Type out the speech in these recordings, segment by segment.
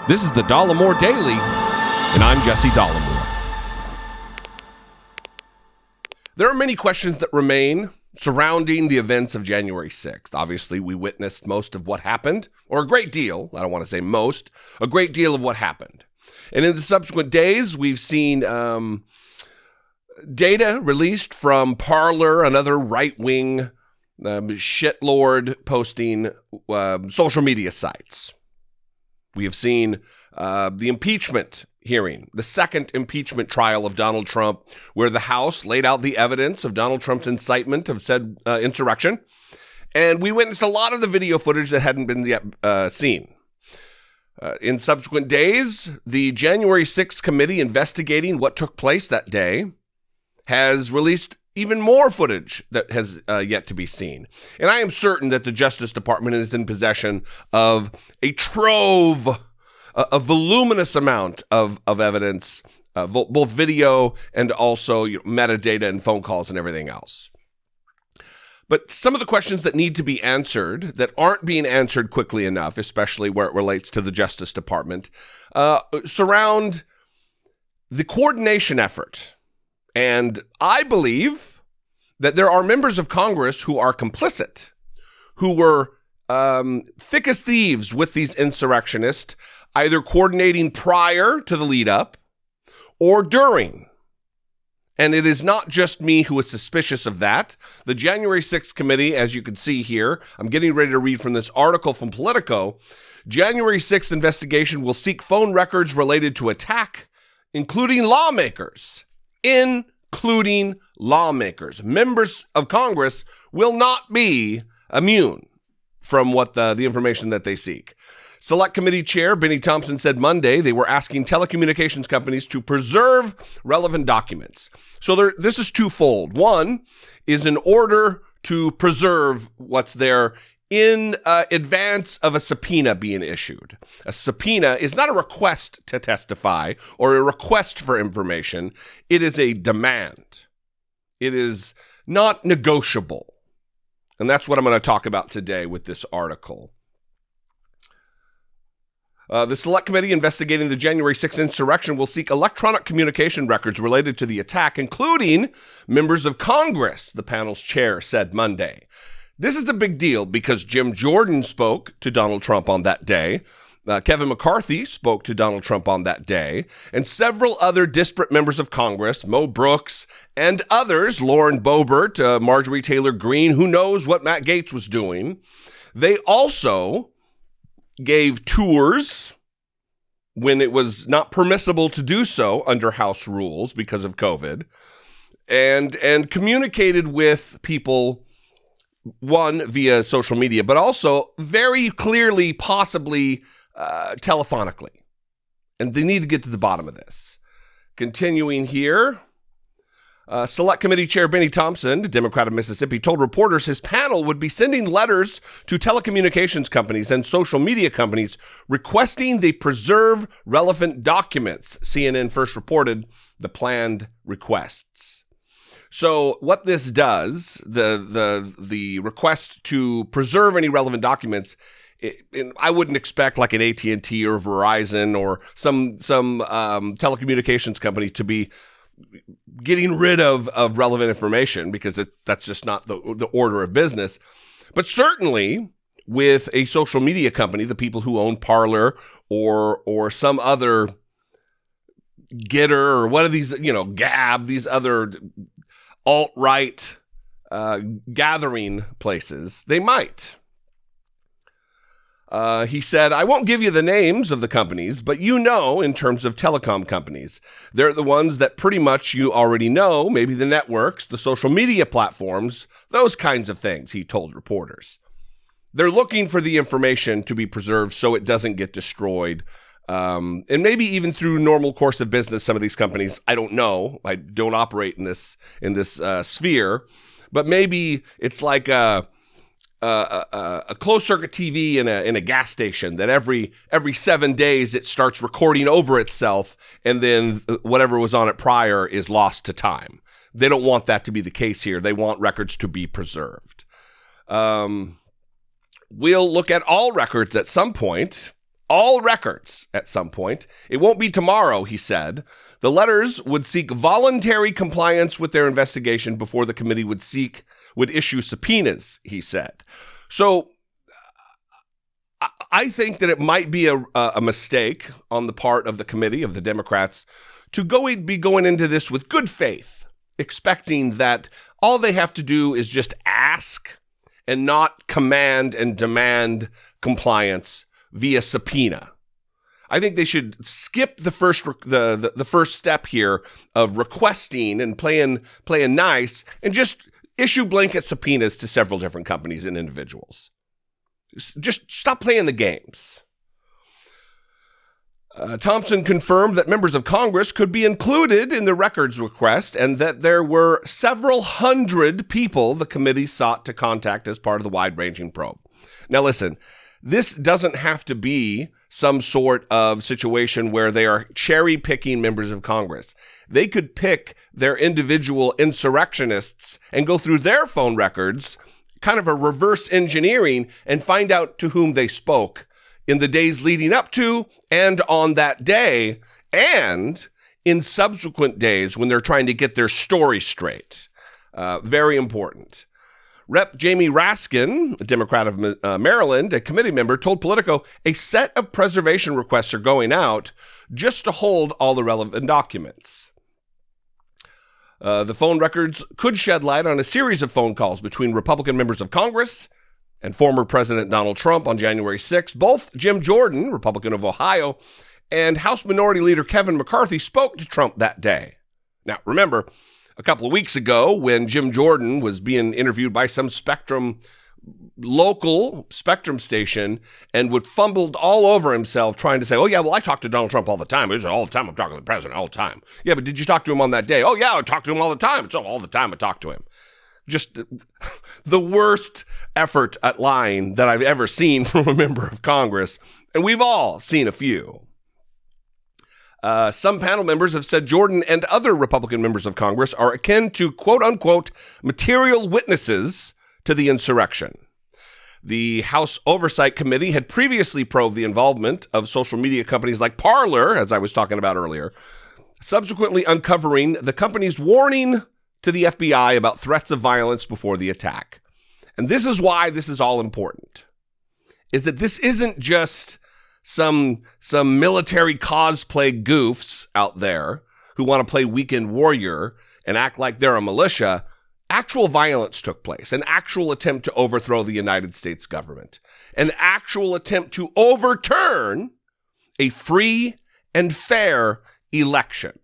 This is the Dollemore Daily, and I'm Jesse Dollemore. There are many questions that remain surrounding the events of January 6th. Obviously, we witnessed most of what happened, or a great deal, I don't want to say most, a great deal of what happened. And in the subsequent days, we've seen data released from Parler, another right-wing shitlord posting social media sites. We have seen the impeachment hearing, the second impeachment trial of Donald Trump, where the House laid out the evidence of Donald Trump's incitement of said insurrection. And we witnessed a lot of the video footage that hadn't been yet seen. In subsequent days, the January 6th committee investigating what took place that day has released even more footage that has yet to be seen. And I am certain that the Justice Department is in possession of a trove, a voluminous amount of evidence, both video and also metadata and phone calls and everything else. But some of the questions that need to be answered that aren't being answered quickly enough, especially where it relates to the Justice Department, surround the coordination effort. And I believe that there are members of Congress who are complicit, who were thick as thieves with these insurrectionists, either coordinating prior to the lead up or during. And it is not just me who is suspicious of that. The January 6th committee, as you can see here, I'm getting ready to read from this article from Politico. January 6th investigation will seek phone records related to attack, including lawmakers. Members of Congress will not be immune from what the information that they seek. Select Committee Chair Benny Thompson said Monday they were asking telecommunications companies to preserve relevant documents. So this is twofold. One is in order to preserve what's there in advance of a subpoena being issued. A subpoena is not a request to testify or a request for information. It is a demand. It is not negotiable. And that's what I'm going to talk about today with this article. The Select Committee investigating the January 6th insurrection will seek electronic communication records related to the attack, including members of Congress, the panel's chair said Monday. This is a big deal because Jim Jordan spoke to Donald Trump on that day. Kevin McCarthy spoke to Donald Trump on that day, and several other disparate members of Congress, Mo Brooks and others, Lauren Boebert, Marjorie Taylor Greene, who knows what Matt Gaetz was doing. They also gave tours when it was not permissible to do so under House rules because of COVID, and communicated with people, one, via social media, but also very clearly, possibly telephonically. And they need to get to the bottom of this. Continuing here, Select Committee Chair Benny Thompson, Democrat of Mississippi, told reporters his panel would be sending letters to telecommunications companies and social media companies requesting they preserve relevant documents. CNN first reported the planned requests. So what this does, the request to preserve any relevant documents, I wouldn't expect like an AT&T or Verizon or some telecommunications company to be getting rid of relevant information because that's just not the order of business. But certainly with a social media company, the people who own Parler or some other Getter or what are these, Gab, these other alt-right gathering places, they might. He said, I won't give you the names of the companies, but in terms of telecom companies, they're the ones that pretty much you already know, maybe the networks, the social media platforms, those kinds of things, he told reporters. They're looking for the information to be preserved so it doesn't get destroyed. And maybe even through normal course of business, some of these companies, I don't know, I don't operate in this sphere, but maybe it's like a closed circuit TV in a gas station that every 7 days it starts recording over itself, and then whatever was on it prior is lost to time. They don't want that to be the case here. They want records to be preserved. We'll look at all records at some point. all records at some point. It won't be tomorrow, he said. The letters would seek voluntary compliance with their investigation before the committee would issue subpoenas, he said. So I think that it might be a mistake on the part of the committee, of the Democrats, to be going into this with good faith, expecting that all they have to do is just ask and not command and demand compliance via subpoena. I think they should skip the first step here of requesting and playing nice and just issue blanket subpoenas to several different companies and individuals. Just stop playing the games. Thompson confirmed that members of Congress could be included in the records request and that there were several hundred people the committee sought to contact as part of the wide-ranging probe. Now listen, this doesn't have to be some sort of situation where they are cherry-picking members of Congress. They could pick their individual insurrectionists and go through their phone records, kind of a reverse engineering, and find out to whom they spoke in the days leading up to and on that day and in subsequent days when they're trying to get their story straight. Very important. Rep. Jamie Raskin, a Democrat of Maryland, a committee member, told Politico a set of preservation requests are going out just to hold all the relevant documents. The phone records could shed light on a series of phone calls between Republican members of Congress and former President Donald Trump on January 6th. Both Jim Jordan, Republican of Ohio, and House Minority Leader Kevin McCarthy spoke to Trump that day. Now, remember, a couple of weeks ago when Jim Jordan was being interviewed by some local Spectrum station and would fumbled all over himself trying to say, oh, yeah, well, I talk to Donald Trump all the time. It's all the time I'm talking to the president all the time. Yeah, but did you talk to him on that day? Oh, yeah, I talk to him all the time. It's all the time I talk to him. Just the worst effort at lying that I've ever seen from a member of Congress. And we've all seen a few. Some panel members have said Jordan and other Republican members of Congress are akin to, quote unquote, material witnesses to the insurrection. The House Oversight Committee had previously probed the involvement of social media companies like Parler, as I was talking about earlier, subsequently uncovering the company's warning to the FBI about threats of violence before the attack. And this is why this is all important, is that this isn't just some military cosplay goofs out there who want to play weekend warrior and act like they're a militia. Actual violence took place, an actual attempt to overthrow the United States government, an actual attempt to overturn a free and fair election,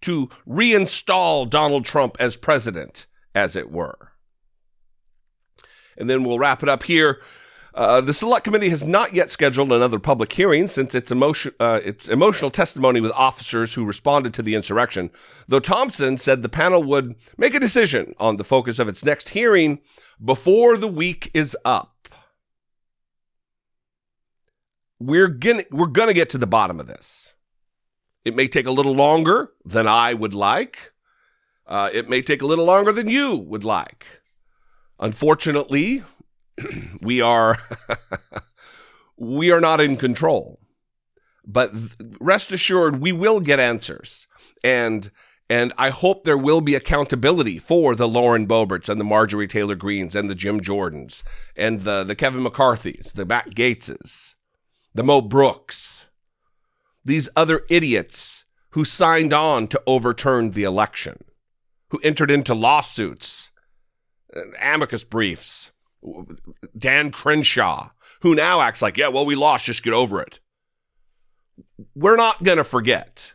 to reinstall Donald Trump as president, as it were. And then we'll wrap it up here. The Select Committee has not yet scheduled another public hearing since its emotional testimony with officers who responded to the insurrection, though Thompson said the panel would make a decision on the focus of its next hearing before the week is up. We're gonna get to the bottom of this. It may take a little longer than I would like. It may take a little longer than you would like. Unfortunately, we are not in control. But rest assured, we will get answers. And I hope there will be accountability for the Lauren Boeberts and the Marjorie Taylor Greens and the Jim Jordans and the Kevin McCarthys, the Matt Gaetzes, the Mo Brooks, these other idiots who signed on to overturn the election, who entered into lawsuits, amicus briefs, Dan Crenshaw, who now acts like, yeah, well, we lost, just get over it. We're not going to forget.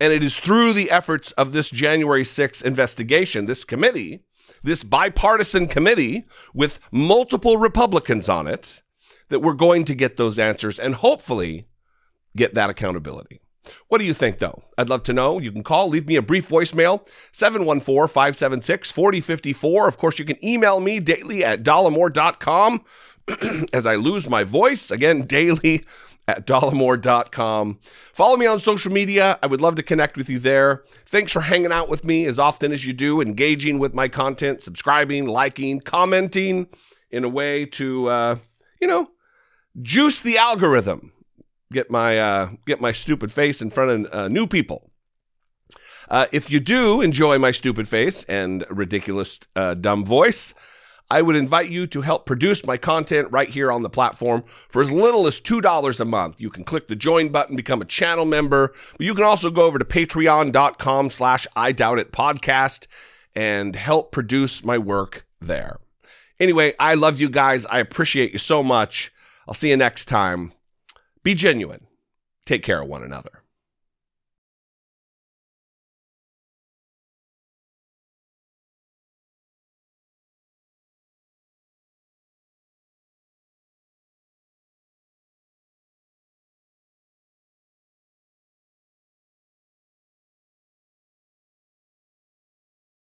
And it is through the efforts of this January 6th investigation, this committee, this bipartisan committee with multiple Republicans on it, that we're going to get those answers and hopefully get that accountability. What do you think, though? I'd love to know. You can call, leave me a brief voicemail, 714-576-4054. Of course, you can email me daily at Dollemore.com as I lose my voice. Again, daily at Dollemore.com. Follow me on social media. I would love to connect with you there. Thanks for hanging out with me as often as you do, engaging with my content, subscribing, liking, commenting in a way to, juice the algorithm. get my stupid face in front of new people. If you do enjoy my stupid face and ridiculous dumb voice, I would invite you to help produce my content right here on the platform for as little as $2 a month. You can click the join button, become a channel member. But you can also go over to patreon.com/IDoubtItPodcast and help produce my work there. Anyway, I love you guys. I appreciate you so much. I'll see you next time. Be genuine. Take care of one another.